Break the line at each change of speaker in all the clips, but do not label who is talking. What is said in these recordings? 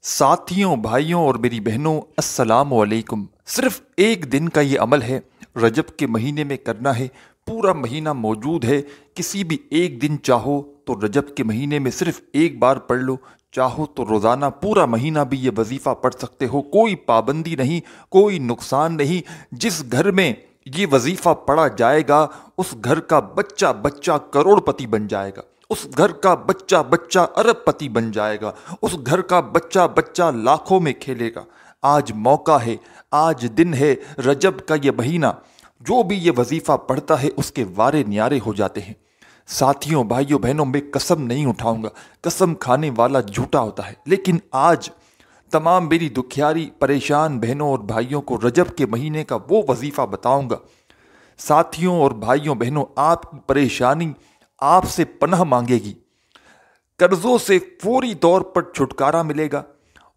साथियों, भाइयों और मेरी बहनों, अस्सलाम वालेकुम। सिर्फ एक दिन का ये अमल है, रजब के महीने में करना है। पूरा महीना मौजूद है, किसी भी एक दिन चाहो तो रजब के महीने में सिर्फ एक बार पढ़ लो, चाहो तो रोज़ाना पूरा महीना भी ये वजीफ़ा पढ़ सकते हो। कोई पाबंदी नहीं, कोई नुकसान नहीं। जिस घर में ये वजीफ़ा पढ़ा जाएगा उस घर का बच्चा बच्चा करोड़पति बन जाएगा, उस घर का बच्चा बच्चा अरबपति बन जाएगा, उस घर का बच्चा बच्चा लाखों में खेलेगा। आज मौका है, आज दिन है, रजब का ये महीना। जो भी ये वजीफ़ा पढ़ता है उसके वारे न्यारे हो जाते हैं। साथियों, भाइयों, बहनों, मैं कसम नहीं उठाऊंगा, कसम खाने वाला झूठा होता है। लेकिन आज तमाम मेरी दुखियारी परेशान बहनों और भाइयों को रजब के महीने का वो वजीफ़ा बताऊंगा। साथियों और भाइयों बहनों, आपकी परेशानी आपसे पनाह मांगेगी, कर्जों से फौरी तौर पर छुटकारा मिलेगा।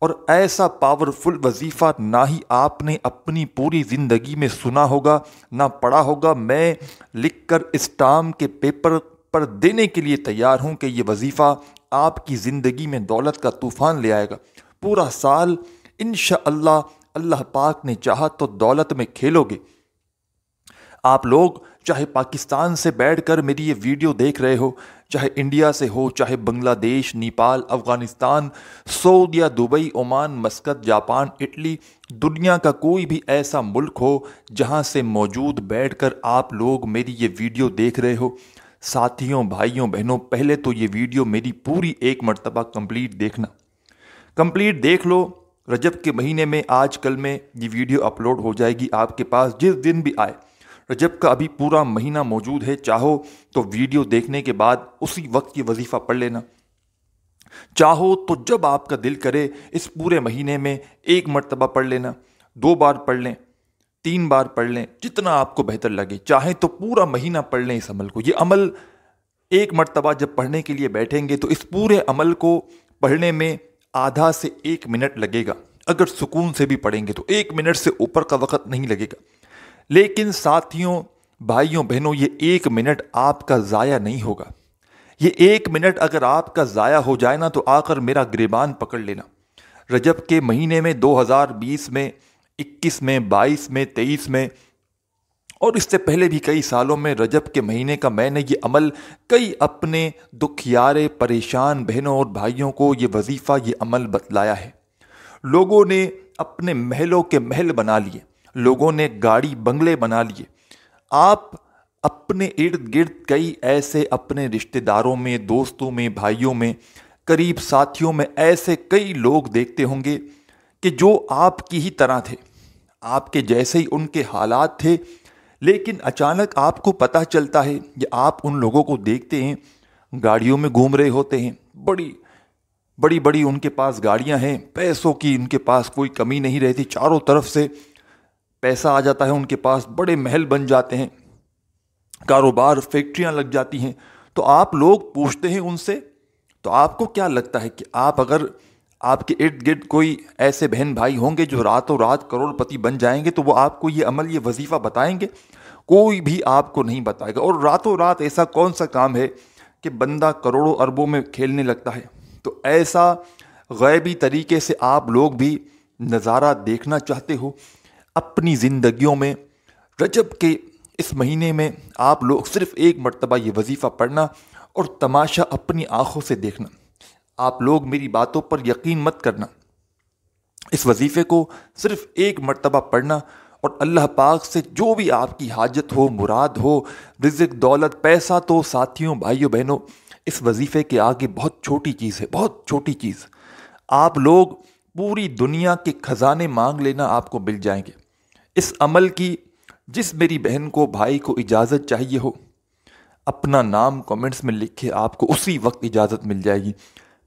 और ऐसा पावरफुल वजीफ़ा ना ही आपने अपनी पूरी ज़िंदगी में सुना होगा, ना पढ़ा होगा। मैं लिखकर स्टाम्प के पेपर पर देने के लिए तैयार हूँ कि ये वजीफ़ा आपकी ज़िंदगी में दौलत का तूफ़ान ले आएगा। पूरा साल इंशाअल्लाह अल्लाह पाक ने चाहा तो दौलत में खेलोगे। आप लोग चाहे पाकिस्तान से बैठकर मेरी ये वीडियो देख रहे हो, चाहे इंडिया से हो, चाहे बांग्लादेश, नेपाल, अफ़गानिस्तान, सऊदीया, Dubai, Oman, Muscat, Japan, Italy, दुनिया का कोई भी ऐसा मुल्क हो जहां से मौजूद बैठकर आप लोग मेरी ये वीडियो देख रहे हो। साथियों, भाइयों, बहनों, पहले तो ये वीडियो मेरी पूरी एक मरतबा कंप्लीट देखना, कंप्लीट देख लो। रजब के महीने में आजकल में ये वीडियो अपलोड हो जाएगी आपके पास जिस दिन भी आए। रजब का अभी पूरा महीना मौजूद है, चाहो तो वीडियो देखने के बाद उसी वक्त ये वजीफ़ा पढ़ लेना, चाहो तो जब आपका दिल करे इस पूरे महीने में एक मरतबा पढ़ लेना, 2 बार पढ़ लें, 3 बार पढ़ लें, जितना आपको बेहतर लगे। चाहे तो पूरा महीना पढ़ लें इस अमल को। ये अमल एक मरतबा जब पढ़ने के लिए बैठेंगे तो इस पूरे अमल को पढ़ने में आधा से 1 मिनट लगेगा। अगर सुकून से भी पढ़ेंगे तो 1 मिनट से ऊपर का वक़्त नहीं लगेगा। लेकिन साथियों, भाइयों, बहनों, ये 1 मिनट आपका ज़ाया नहीं होगा। ये 1 मिनट अगर आपका ज़ाया हो जाए ना तो आकर मेरा गिरबान पकड़ लेना। रजब के महीने में 2020 में, 21 में, 22 में, 23 में और इससे पहले भी कई सालों में रजब के महीने का मैंने ये अमल कई अपने दुखियारे परेशान बहनों और भाइयों को ये वजीफ़ा, ये अमल बतलाया है। लोगों ने अपने महलों के महल बना लिए, लोगों ने गाड़ी बंगले बना लिए। आप अपने इर्द गिर्द कई ऐसे अपने रिश्तेदारों में, दोस्तों में, भाइयों में, करीब साथियों में ऐसे कई लोग देखते होंगे कि जो आपकी ही तरह थे, आपके जैसे ही उनके हालात थे। लेकिन अचानक आपको पता चलता है कि आप उन लोगों को देखते हैं गाड़ियों में घूम रहे होते हैं, बड़ी बड़ी उनके पास गाड़ियां हैं, पैसों की उनके पास कोई कमी नहीं रहती, चारों तरफ से पैसा आ जाता है उनके पास, बड़े महल बन जाते हैं, कारोबार, फैक्ट्रियां लग जाती हैं। तो आप लोग पूछते हैं उनसे, तो आपको क्या लगता है कि आप अगर आपके इर्द गिर्द कोई ऐसे बहन भाई होंगे जो रातों रात करोड़पति बन जाएंगे तो वो आपको ये अमल, ये वजीफ़ा बताएंगे? कोई भी आपको नहीं बताएगा। और रातों रात ऐसा कौन सा काम है कि बंदा करोड़ों अरबों में खेलने लगता है? तो ऐसा गैबी तरीके से आप लोग भी नज़ारा देखना चाहते हो अपनी ज़िंदगियों में? रजब के इस महीने में आप लोग सिर्फ़ एक मरतबा ये वजीफ़ा पढ़ना और तमाशा अपनी आँखों से देखना। आप लोग मेरी बातों पर यकीन मत करना, इस वजीफ़े को सिर्फ़ एक मरतबा पढ़ना और अल्लाह पाक से जो भी आपकी हाजत हो, मुराद हो, रिज़्क़, दौलत, पैसा, तो साथियों, भाइयों, बहनों, इस वजीफ़े के आगे बहुत छोटी चीज़ है, बहुत छोटी चीज़। आप लोग पूरी दुनिया के खजाने मांग लेना, आपको मिल जाएंगे। इस अमल की जिस मेरी बहन को, भाई को इजाज़त चाहिए हो, अपना नाम कमेंट्स में लिख के आपको उसी वक्त इजाज़त मिल जाएगी।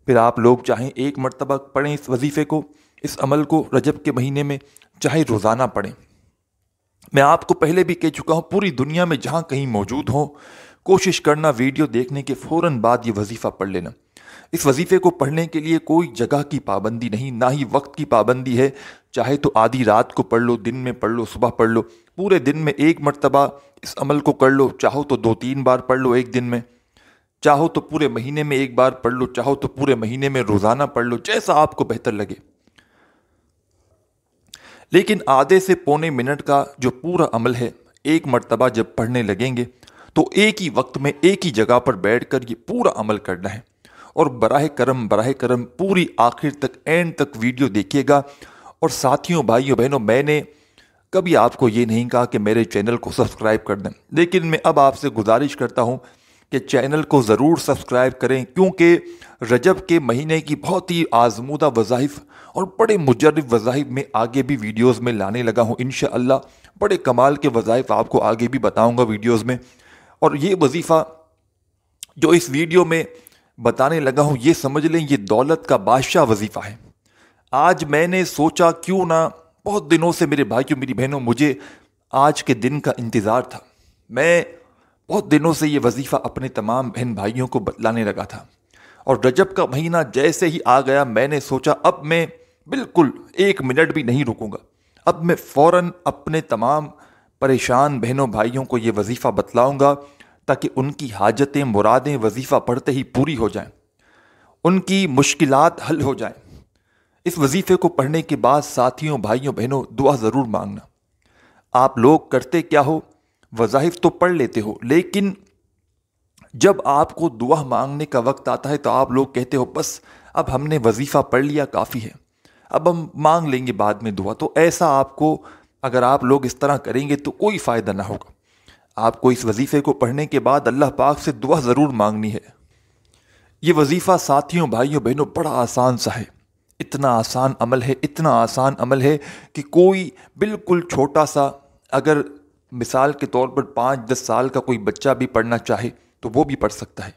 फिर आप लोग चाहें एक मरतबा पढ़ें इस वजीफ़े को, इस अमल को रजब के महीने में, चाहे रोज़ाना पढ़ें। मैं आपको पहले भी कह चुका हूँ, पूरी दुनिया में जहाँ कहीं मौजूद हो, कोशिश करना वीडियो देखने के फ़ौरन बाद ये वजीफ़ा पढ़ लेना। इस वजीफ़े को पढ़ने के लिए कोई जगह की पाबंदी नहीं, ना ही वक्त की पाबंदी है। चाहे तो आधी रात को पढ़ लो, दिन में पढ़ लो, सुबह पढ़ लो, पूरे दिन में एक मरतबा इस अमल को कर लो। चाहो तो 2-3 बार पढ़ लो एक दिन में, चाहो तो पूरे महीने में एक बार पढ़ लो, चाहो तो पूरे महीने में रोज़ाना पढ़ लो, जैसा आपको बेहतर लगे। लेकिन आधे से पौने मिनट का जो पूरा अमल है, एक मर्तबा जब पढ़ने लगेंगे तो एक ही वक्त में एक ही जगह पर बैठकर ये पूरा अमल करना है। और बराह करम पूरी आखिर तक, एंड तक वीडियो देखिएगा। और साथियों, भाइयों, बहनों, मैंने कभी आपको ये नहीं कहा कि मेरे चैनल को सब्सक्राइब कर दें, लेकिन मैं अब आपसे गुजारिश करता हूँ कि चैनल को ज़रूर सब्सक्राइब करें, क्योंकि रजब के महीने की बहुत ही आजमूदा वज़ाइफ और बड़े मुजर्रब वज़ाइफ में आगे भी वीडियोज़ में लाने लगा हूँ। इंशाअल्लाह बड़े कमाल के वज़ाइफ आपको आगे भी बताऊँगा वीडियोज़ में। और ये वजीफ़ा जो इस वीडियो में बताने लगा हूँ, ये समझ लें ये दौलत का बादशाह वजीफ़ा है। आज मैंने सोचा क्यों ना, बहुत दिनों से मेरे भाइयों मेरी बहनों मुझे आज के दिन का इंतज़ार था। मैं बहुत दिनों से ये वजीफ़ा अपने तमाम बहन भाइयों को बतलाने लगा था, और रजब का महीना जैसे ही आ गया मैंने सोचा अब मैं बिल्कुल एक मिनट भी नहीं रुकूंगा। अब मैं फ़ौरन अपने तमाम परेशान बहनों भाइयों को ये वजीफ़ा बतलाऊंगा, ताकि उनकी हाजतें मुरादें वजीफ़ा पढ़ते ही पूरी हो जाएं, उनकी मुश्किलात हल हो जाएं। इस वजीफ़े को पढ़ने के बाद साथियों, भाइयों, बहनों, दुआ ज़रूर मांगना। आप लोग करते क्या हो, वज़ाइफ तो पढ़ लेते हो, लेकिन जब आपको दुआ मांगने का वक्त आता है तो आप लोग कहते हो बस अब हमने वजीफ़ा पढ़ लिया, काफ़ी है, अब हम मांग लेंगे बाद में दुआ। तो ऐसा आपको, अगर आप लोग इस तरह करेंगे तो कोई फ़ायदा ना होगा। आपको इस वजीफ़े को पढ़ने के बाद अल्लाह पाक से दुआ ज़रूर मांगनी है। ये वजीफ़ा साथियों, भाइयों, बहनों बड़ा आसान सा है। इतना आसान अमल है, इतना आसान अमल है कि कोई बिल्कुल छोटा सा, अगर मिसाल के तौर पर 5-10 साल का कोई बच्चा भी पढ़ना चाहे तो वो भी पढ़ सकता है।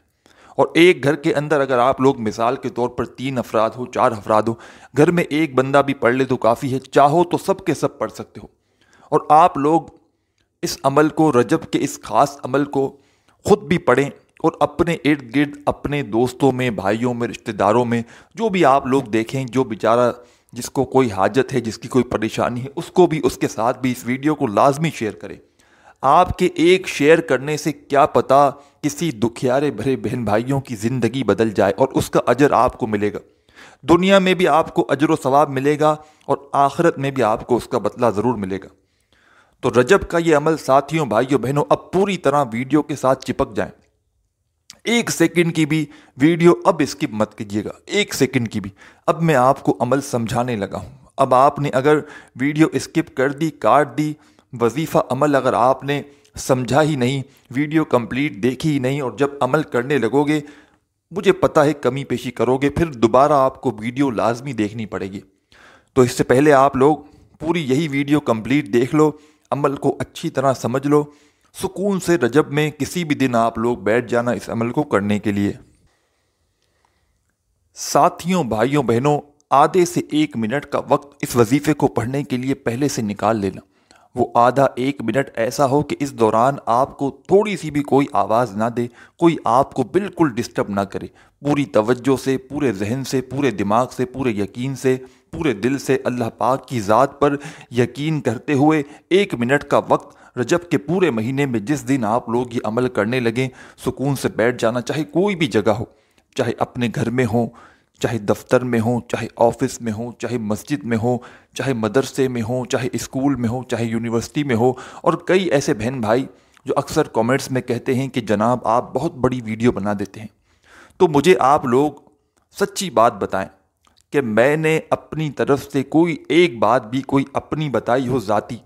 और एक घर के अंदर अगर आप लोग मिसाल के तौर पर 3 अफराद हो, 4 अफराद हो, घर में एक बंदा भी पढ़ ले तो काफ़ी है। चाहो तो सब के सब पढ़ सकते हो। और आप लोग इस अमल को, रजब के इस ख़ास अमल को ख़ुद भी पढ़ें और अपने इर्द गिर्द, अपने दोस्तों में, भाइयों में, रिश्तेदारों में, जो भी आप लोग देखें, जो बेचारा जिसको कोई हाजत है, जिसकी कोई परेशानी है, उसको भी, उसके साथ भी इस वीडियो को लाजमी शेयर करें। आपके एक शेयर करने से क्या पता किसी दुखियारे भरे बहन भाइयों की ज़िंदगी बदल जाए और उसका अजर आपको मिलेगा। दुनिया में भी आपको अजर व सवाब मिलेगा और आखिरत में भी आपको उसका बदला ज़रूर मिलेगा। तो रजब का ये अमल साथियों, भाइयों, बहनों, अब पूरी तरह वीडियो के साथ चिपक जाएं। 1 सेकंड की भी वीडियो अब स्किप मत कीजिएगा, 1 सेकंड की भी। अब मैं आपको अमल समझाने लगा हूँ। अब आपने अगर वीडियो स्किप कर दी, काट दी, वजीफ़ा अमल अगर आपने समझा ही नहीं, वीडियो कंप्लीट देखी ही नहीं, और जब अमल करने लगोगे मुझे पता है कमी पेशी करोगे, फिर दोबारा आपको वीडियो लाजमी देखनी पड़ेगी। तो इससे पहले आप लोग पूरी यही वीडियो कंप्लीट देख लो, अमल को अच्छी तरह समझ लो। सुकून से रजब में किसी भी दिन आप लोग बैठ जाना इस अमल को करने के लिए। साथियों, भाइयों, बहनों, आधे से 1 मिनट का वक्त इस वजीफ़े को पढ़ने के लिए पहले से निकाल लेना। वो आधा 1 मिनट ऐसा हो कि इस दौरान आपको थोड़ी सी भी कोई आवाज़ ना दे, कोई आपको बिल्कुल डिस्टर्ब ना करे। पूरी तवज्जो से, पूरे जहन से, पूरे दिमाग से, पूरे यकीन से, पूरे दिल से अल्लाह पाक की ज़ात पर यकीन करते हुए 1 मिनट का वक्त रजब के पूरे महीने में जिस दिन आप लोग ये अमल करने लगें, सुकून से बैठ जाना। चाहे कोई भी जगह हो, चाहे अपने घर में हो, चाहे दफ्तर में हो, चाहे ऑफिस में हो, चाहे मस्जिद में हो, चाहे मदरसे में हो, चाहे स्कूल में हो, चाहे यूनिवर्सिटी में हो। और कई ऐसे बहन भाई जो अक्सर कमेंट्स में कहते हैं कि जनाब आप बहुत बड़ी वीडियो बना देते हैं। तो मुझे आप लोग सच्ची बात बताएं कि मैंने अपनी तरफ से कोई एक बात भी कोई अपनी बताई हो, ज़ाती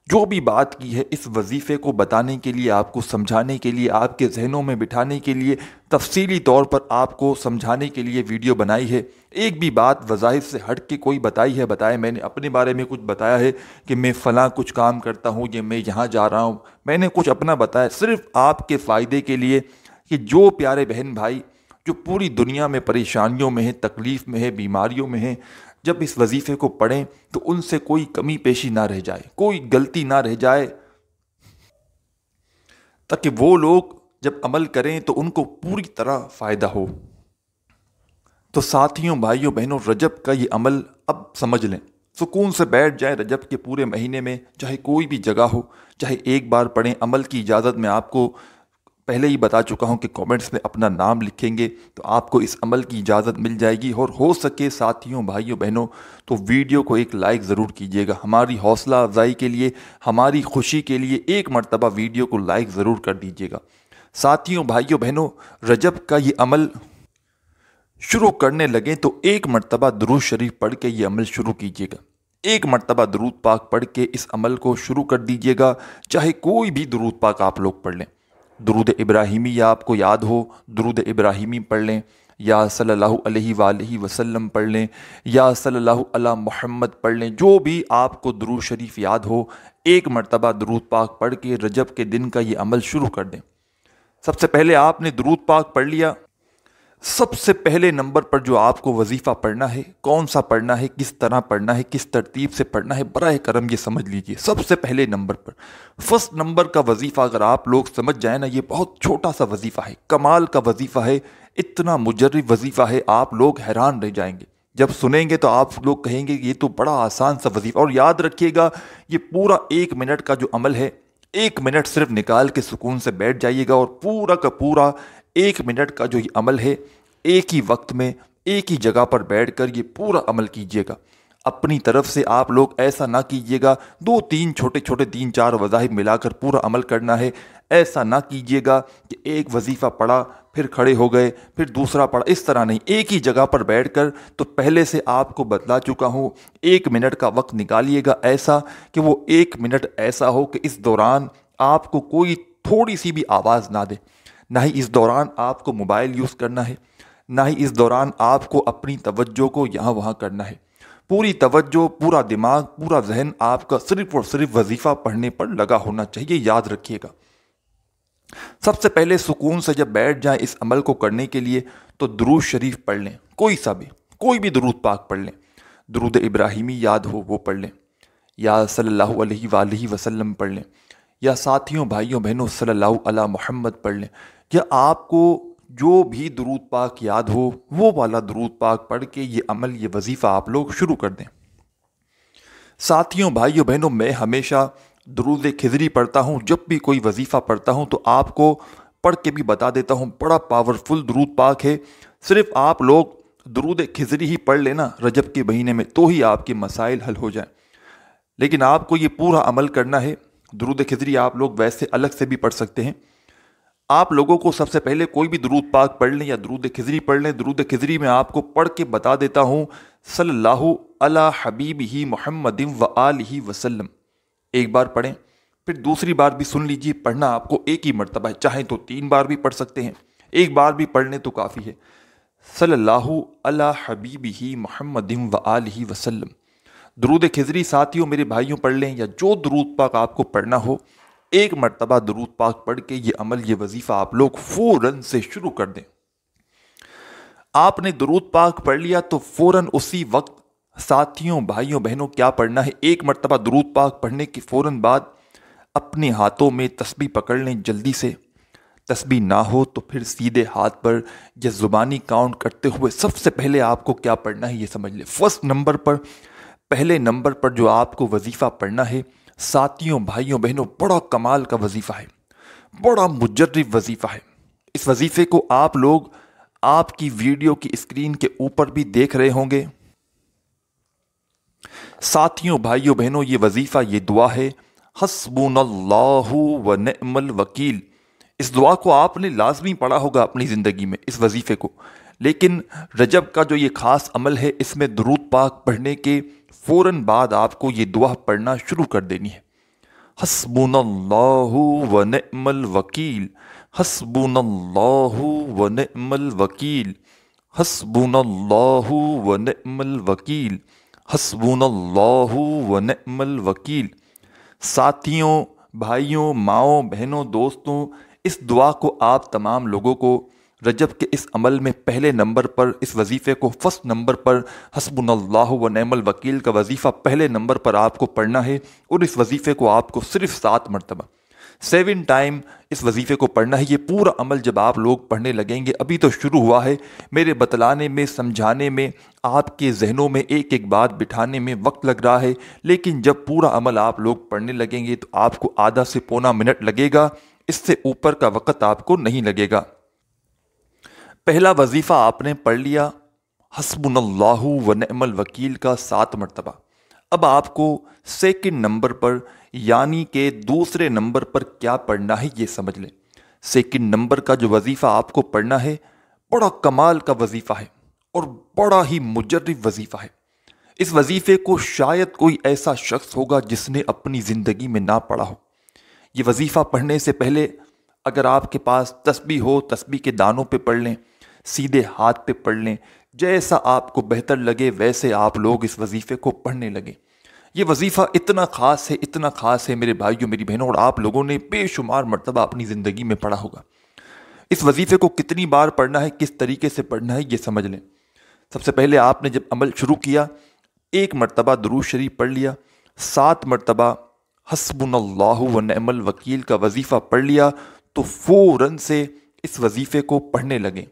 जो भी बात की है, इस वजीफ़े को बताने के लिए, आपको समझाने के लिए, आपके जहनों में बिठाने के लिए, तफसीली तौर पर आपको समझाने के लिए वीडियो बनाई है। एक भी बात वज़ाइफ से हट के कोई बताई है, बताए मैंने अपने बारे में कुछ बताया है कि मैं फ़लाँ कुछ काम करता हूँ, या मैं यहाँ जा रहा हूँ, मैंने कुछ अपना बताया सिर्फ़ आपके फ़ायदे के लिए कि जो प्यारे बहन भाई जो पूरी दुनिया में परेशानियों में हैं, तकलीफ़ में है, बीमारियों में हैं, जब इस वजीफ़े को पढ़ें तो उनसे कोई कमी पेशी ना रह जाए, कोई गलती ना रह जाए, ताकि वो लोग जब अमल करें तो उनको पूरी तरह फ़ायदा हो। तो साथियों, भाइयों, बहनों, रजब का ये अमल अब समझ लें, सुकून से बैठ जाएं रजब के पूरे महीने में, चाहे कोई भी जगह हो, चाहे एक बार पढ़ें। अमल की इजाज़त मैं आपको پہلے ہی بتا چکا ہوں کہ کامنٹس میں اپنا نام لکھیں گے تو آپ کو اس عمل کی اجازت مل جائے گی، اور ہو سکے ساتھیوں بھائیوں بہنوں تو ویڈیو کو ایک لائک ضرور کیجیے گا، ہماری حوصلہ افزائی کے لیے، ہماری خوشی کے لیے ایک مرتبہ ویڈیو کو لائک ضرور کر دیجیے گا۔ ساتھیوں بھائیوں بہنوں، رجب کا یہ عمل شروع کرنے لگیں تو ایک مرتبہ درود شریف پڑھ کے یہ عمل شروع کیجیے گا، ایک مرتبہ درود پاک پڑھ کے اس عمل کو شروع کر دیجیے گا، چاہے کوئی بھی درود پاک آپ لوگ پڑھ لیں، درود ابراہیمی یا آپ کو یاد ہو درود ابراہیمی پڑھ لیں، یا صلی اللہ علیہ وآلہ وسلم پڑھ لیں، یا صلی اللہ علی محمد پڑھ لیں، جو بھی آپ کو درود شریف یاد ہو ایک مرتبہ درود پاک پڑھ کے رجب کے دن کا یہ عمل شروع کر دیں۔ سب سے پہلے آپ نے درود پاک پڑھ لیا، سب سے پہلے نمبر پر جو آپ کو وظیفہ پڑھنا ہے، کون سا پڑھنا ہے، کس طرح پڑھنا ہے، کس ترتیب سے پڑھنا ہے، براہ کرم یہ سمجھ لیجئے۔ سب سے پہلے نمبر پر فرسٹ نمبر کا وظیفہ اگر آپ لوگ سمجھ جائیں نا، یہ بہت چھوٹا سا وظیفہ ہے، کمال کا وظیفہ ہے، اتنا مجرب وظیفہ ہے، آپ لوگ حیران رہ جائیں گے جب سنیں گے، تو آپ لوگ کہیں گے کہ یہ تو بڑا آسان سا وظیفہ۔ اور یاد رکھیے گا، یہ پورا 1 منٹ کا جو عمل ہے، 1 منٹ صرف نکال کے سکون سے بیٹھ جائیے گا، اور پورا کا پورا 1 منٹ کا جو یہ عمل ہے، ایک ہی وقت میں ایک ہی جگہ پر بیٹھ کر یہ پورا عمل کیجیے گا۔ اپنی طرف سے آپ لوگ ایسا نہ کیجیے گا 2-3 چھوٹے 3-4 وظائف ملا کر پورا عمل کرنا ہے، ایسا نہ کیجیے گا کہ ایک وظیفہ پڑھا پھر کھڑے ہو گئے پھر دوسرا پڑھا، اس طرح نہیں، ایک ہی جگہ پر بیٹھ کر، تو پہلے سے آپ کو بتلا چکا ہوں 1 منٹ کا وقت نکالیے گا، ایسا کہ وہ 1 منٹ ایسا ہو کہ اس دوران آپ کو کوئی تھوڑی سی بھی آواز نہ دے، نہ ہی اس دوران آپ کو موبائل یوز کرنا ہے، نہ ہی اس دوران آپ کو اپنی توجہ کو یہاں وہاں کرنا ہے، پوری توجہ، پورا دماغ، پورا ذہن آپ کا صرف اور صرف وظیفہ پڑھنے پر لگا ہونا چاہیے، یاد رکھیے گا۔ سب سے پہلے سکون سے جب بیٹھ جائیں اس عمل کو کرنے کے لیے تو درود شریف پڑھ لیں، کوئی بھی درود پاک پڑھ لیں، درود ابراہیمی یاد ہو وہ پڑھ لیں، یا صلی اللہ علیہ وآلہ وسلم پڑھ لیں، یا ساتھیوں بھائیوں بہنوں صلی اللہ علی محمد پڑھ لیں، یا آپ کو جو بھی درود پاک یاد ہو وہ والا درود پاک پڑھ کے یہ عمل، یہ وظیفہ آپ لوگ شروع کر دیں۔ ساتھیوں بھائیوں بہنوں، میں ہمیشہ درود خضری پڑھتا ہوں، جب بھی کوئی وظیفہ پڑھتا ہوں تو آپ کو پڑھ کے بھی بتا دیتا ہوں، بڑا پاورفل درود پاک ہے، صرف آپ لوگ درود خضری ہی پڑھ لینا رجب کے مہینے میں تو ہی آپ کے مسائل حل ہو جائیں، لیکن آپ کو یہ پورا عمل کرنا ہے۔ درود خضری آپ لوگ ویسے الگ سے بھی پڑھ سکتے ہیں، آپ لوگوں کو سب سے پہلے کوئی بھی درود پاک پڑھ لیں یا درود خضری پڑھ لیں۔ درود خضری میں آپ کو پڑھ کے بتا دیتا ہوں، صلی اللہ علی حبیبہ محمد وآلہ وسلم، ایک بار پڑھیں، پھر دوسری بار بھی سن لیجیے، پڑھنا آپ کو ایک ہی مرتبہ ہے، چاہیں تو 3 بار بھی پڑھ سکتے ہیں، ایک بار بھی پڑھ لیں تو کافی ہے، صلی اللہ علی حبیبہ محمد وآلہ وسلم۔ درود خضری ساتھیوں میرے بھائیوں پڑھ لیں، یا جو درود پاک آپ کو پڑھنا ہو، ایک مرتبہ درود پاک پڑھ کے یہ عمل، یہ وظیفہ آپ لوگ فوراً سے شروع کر دیں۔ آپ نے درود پاک پڑھ لیا تو فوراً اسی وقت ساتھیوں بھائیوں بہنوں کیا پڑھنا ہے، ایک مرتبہ درود پاک پڑھنے کے فوراً بعد اپنے ہاتھوں میں تسبیح پکڑ لیں جلدی سے، تسبیح نہ ہو تو پھر سیدھے ہاتھ پر یا زبانی کاؤنٹ کرتے ہوئے سب سے پہلے آپ کو کیا پڑھنا ہے یہ سمجھ لیں۔ فرسٹ نمبر پر، پہلے نمبر پر جو آپ کو وظیفہ پڑھنا ہے ساتھیوں بھائیوں بہنوں، بڑا کمال کا وظیفہ ہے، بڑا مجرب وظیفہ ہے۔ اس وظیفے کو آپ لوگ آپ کی ویڈیو کی اسکرین کے اوپر بھی دیکھ رہے ہوں گے۔ ساتھیوں بھائیوں بہنوں، یہ وظیفہ، یہ دعا ہے، حسبنا اللہ ونعم الوکیل۔ اس دعا کو آپ نے لازمی پڑھا ہوگا اپنی زندگی میں، اس وظیفے کو، لیکن رجب کا جو یہ خاص عمل ہے اس میں درود پاک پڑھنے کے فوراً بعد آپ کو یہ دعا پڑھنا شروع کر دینی ہے۔ حسبنا اللہ ونعم الوکیل، حسبنا اللہ ونعم الوکیل، حسبنا اللہ ونعم الوکیل، حسبنا اللہ ونعم الوکیل۔ ساتھیوں بھائیوں ماؤں بہنوں دوستوں، اس دعا کو آپ تمام لوگوں کو رجب کے اس عمل میں پہلے نمبر پر، اس وظیفے کو فرسٹ نمبر پر، حسبنا اللہ ونعم الوکیل کا وظیفہ پہلے نمبر پر آپ کو پڑھنا ہے، اور اس وظیفے کو آپ کو صرف 7 مرتبہ 7 ٹائم اس وظیفے کو پڑھنا ہے۔ یہ پورا عمل جب آپ لوگ پڑھنے لگیں گے، ابھی تو شروع ہوا ہے، میرے بتلانے میں، سمجھانے میں، آپ کے ذہنوں میں ایک ایک بات بٹھانے میں وقت لگ رہا ہے، لیکن جب پورا عمل آپ لوگ پڑھنے لگیں گے تو آپ کو آدھا سے پونا منٹ لگے گا اس سے اوپر کا وقت آپ کو نہیں لگے گا۔ پہلا وظیفہ آپ نے پڑھ لیا حسبنا اللہ و نعم الوکیل کا 7 مرتبہ۔ اب آپ کو سیکنڈ نمبر پر یعنی کہ دوسرے نمبر پر کیا پڑھنا ہے یہ سمجھ لیں۔ سیکنڈ نمبر کا جو وظیفہ آپ کو پڑھنا ہے بڑا کمال کا وظیفہ ہے اور بڑا ہی مجرب وظیفہ ہے۔ اس وظیفے کو شاید کوئی ایسا شخص ہوگا جس نے اپنی زندگی میں نہ پڑھا ہو۔ یہ وظیفہ پڑھنے سے پہلے اگر آپ کے پاس تسبیح ہو، تسبیح کے دانوں پہ پڑھ لیں، سیدھے ہاتھ پہ پڑھ لیں، جیسا آپ کو بہتر لگے ویسے آپ لوگ اس وظیفے کو پڑھنے لگیں۔ یہ وظیفہ اتنا خاص ہے میرے بھائیوں میری بہنوں، اور آپ لوگوں نے بے شمار مرتبہ اپنی زندگی میں پڑھا ہوگا۔ اس وظیفے کو کتنی بار پڑھنا ہے، کس طریقے سے پڑھنا ہے یہ سمجھ لیں۔ سب سے پہلے آپ نے جب عمل شروع کیا 1 مرتبہ درود شریف پڑھ لیا، 7 مرتبہ حسبنا اللہ و نعم الوکیل کا وظیفہ پڑھ لیا تو فوراً سے اس وظیفے کو پڑھنے لگیں۔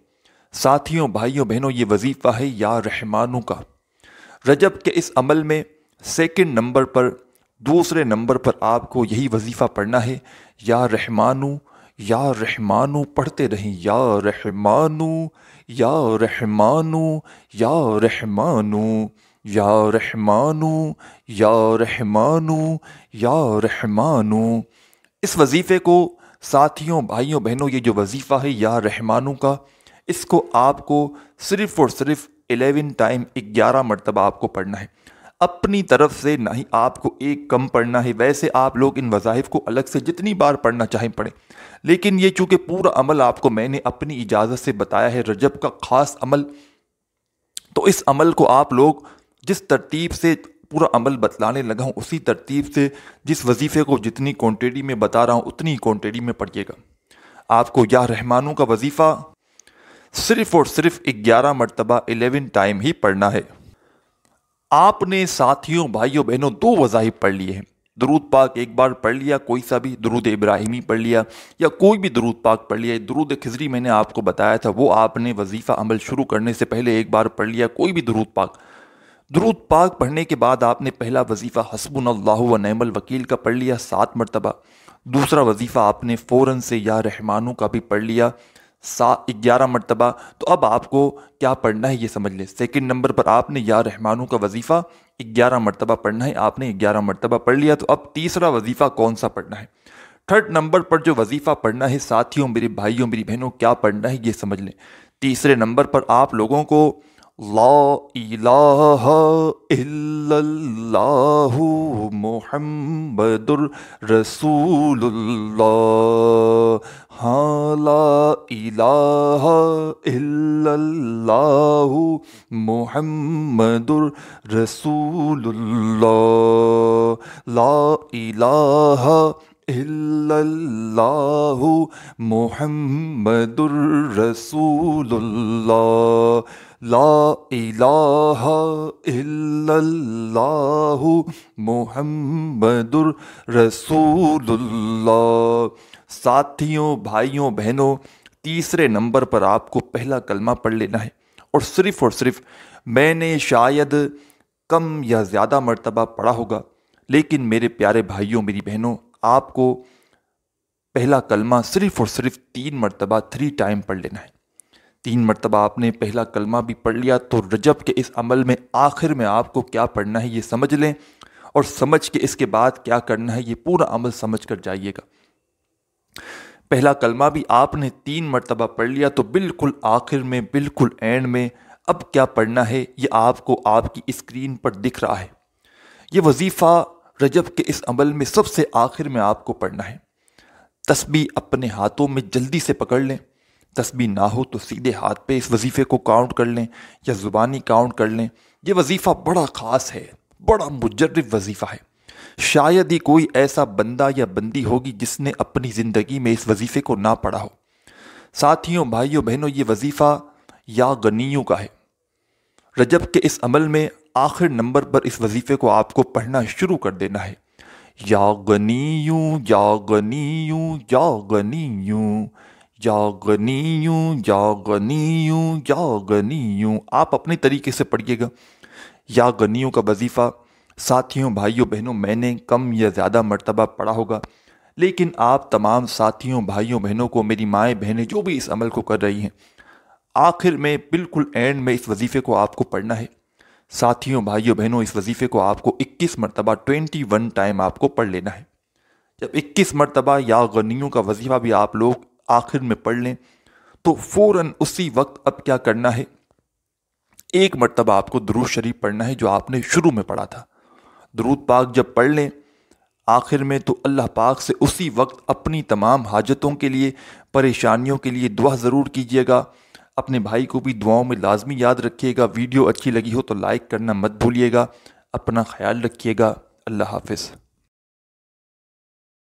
ساتھیوں بھائیوں بہنوں، یہ وظیفہ ہے یا رحمانو کا۔ رجب کے اس عمل میں سیکنڈ نمبر پر، دوسرے نمبر پر آپ کو یہی وظیفہ پڑھنا ہے، یا رحمانو پڑھتے رہیں، یا رحمانو یا رحمانو یا رحمانو یا رحمانو یا رحمانو یا رحمانو۔ اس وظیفے کو ساتھیوں بھائیوں بہنوں، یہ جو وظیفہ ہے یا رحمانو کا، اس کو آپ کو صرف اور صرف 11 ٹائم 11 مرتبہ آپ کو پڑھنا ہے۔ اپنی طرف سے نہ ہی آپ کو ایک کم پڑھنا ہے، ویسے آپ لوگ ان وظائف کو الگ سے جتنی بار پڑھنا چاہیں پڑھیں، لیکن یہ چونکہ پورا عمل آپ کو میں نے اپنی اجازت سے بتایا ہے، رجب کا خاص عمل، تو اس عمل کو آپ لوگ جس ترتیب سے پورا عمل بتلانے لگا ہوں اسی ترتیب سے، جس وظیفے کو جتنی کوانٹٹی میں بتا رہا ہوں اتنی کوانٹٹی میں پڑھیے گا۔ آپ کو یا رحمانوں کا وظیفہ صرف اور صرف 11 مرتبہ 11 ٹائم ہی پڑھنا ہے۔ آپ نے ساتھیوں بھائیوں بہنوں 2 وظائف پڑھ لیے ہیں۔ درود پاک ایک بار پڑھ لیا، کوئی سا بھی درود ابراہیمی پڑھ لیا یا کوئی بھی درود پاک پڑھ لیا۔ درود خضری میں نے آپ کو بتایا تھا، وہ آپ نے وظیفہ عمل شروع کرنے سے پہلے ایک بار پڑھ لیا، کوئی بھی درود پاک پڑھنے کے بعد آپ نے پہلا وظیفہ حسبنا اللہ و نعم الوکیل کا پڑھ لیا 7 مرتبہ۔ دوسرا وظیفہ آپ نے فوراً سے یا رحمانو کا بھی پڑھ لیا 11 مرتبہ۔ تو اب آپ کو کیا پڑھنا ہے یہ سمجھ لیں۔ سیکنڈ نمبر پر آپ نے یا رحمانو کا وظیفہ 11 مرتبہ پڑھنا ہے، آپ نے 11 مرتبہ پڑھ لیا۔ تو اب تیسرا وظیفہ کون سا پڑھنا ہے؟ تھرڈ نمبر پر جو وظیفہ پڑھنا ہے ساتھیوں میرے بھائیوں میری بہنوں، کیا پڑھنا ہے یہ سمجھ لیں۔ تیسرے نمبر پر آپ لوگوں کو لا الہ الا اللہ محمد رسول اللہ، ہاں لا الہ الا اللہ محمد رسول اللہ، لا الہ الا اللہ محمد رسول اللہ، لا الہ الا اللہ محمد رسول اللہ۔ ساتھیوں بھائیوں بہنوں، تیسرے نمبر پر آپ کو پہلا کلمہ پڑھ لینا ہے، اور صرف میں نے شاید کم یا زیادہ مرتبہ پڑھا ہوگا، لیکن میرے پیارے بھائیوں میری بہنوں، آپ کو پہلا کلمہ صرف اور صرف 3 مرتبہ 3 ٹائم پڑھ لینا ہے۔ 3 مرتبہ آپ نے پہلا کلمہ بھی پڑھ لیا تو رجب کے اس عمل میں آخر میں آپ کو کیا پڑھنا ہے یہ سمجھ لیں، اور سمجھ کے اس کے بعد کیا کرنا ہے یہ پورا عمل سمجھ کر جائیے گا۔ پہلا کلمہ بھی آپ نے 3 مرتبہ پڑھ لیا تو بالکل آخر میں، بالکل اینڈ میں اب کیا پڑھنا ہے یہ آپ کو آپ کی اسکرین پر دکھ رہا ہے۔ یہ وظیفہ رجب کے اس عمل میں سب سے آخر میں آپ کو پڑھنا ہے۔ تسبیح اپنے ہاتھوں میں جلدی سے پکڑ لیں، تسبیح نہ ہو تو سیدھے ہاتھ پہ اس وظیفے کو کاؤنٹ کر لیں یا زبانی کاؤنٹ کر لیں۔ یہ وظیفہ بڑا خاص ہے، بڑا مجرب وظیفہ ہے۔ شاید ہی کوئی ایسا بندہ یا بندی ہوگی جس نے اپنی زندگی میں اس وظیفے کو نہ پڑھا ہو۔ ساتھیوں بھائیوں بہنوں، یہ وظیفہ یا غنیوں کا ہے۔ رجب کے اس عمل میں آخر نمبر پر اس وظیفے کو آپ کو پڑھنا شروع کر دینا ہے۔ یا غنیوں یا غنیوں یا غنیوں یا غنیوں یا غنیوں یا غنیوں، آپ اپنے طریقے سے پڑھیے گا۔ یا غنیوں کا وظیفہ ساتھیوں بھائیوں بہنوں میں نے کم یا زیادہ مرتبہ پڑھا ہوگا، لیکن آپ تمام ساتھیوں بھائیوں بہنوں کو، میری مائیں بہنیں جو بھی اس عمل کو کر رہی ہیں، آخر میں بالکل اینڈ میں اس وظیفے کو آپ کو پڑھنا ہے۔ ساتھیوں بھائیوں بہنوں، اس وظیفے کو آپ کو 21 مرتبہ 21 ٹائم آپ کو پڑھ لینا ہے۔ جب 21 مرتبہ یا غنیوں کا وظیفہ بھی آپ لوگ آخر میں پڑھ لیں تو فوراً اسی وقت اب کیا کرنا ہے، ایک مرتبہ آپ کو درود شریف پڑھنا ہے جو آپ نے شروع میں پڑھا تھا۔ درود پاک جب پڑھ لیں آخر میں تو اللہ پاک سے اسی وقت اپنی تمام حاجتوں کے لیے، پریشانیوں کے لیے دعا ضرور کیجیے گا۔ اپنے بھائی کو بھی دعاؤں میں لازمی یاد رکھیے گا۔ ویڈیو اچھی لگی ہو تو لائک کرنا مت بھولیے گا۔ اپنا خیال رکھیے گا۔ اللہ حافظ۔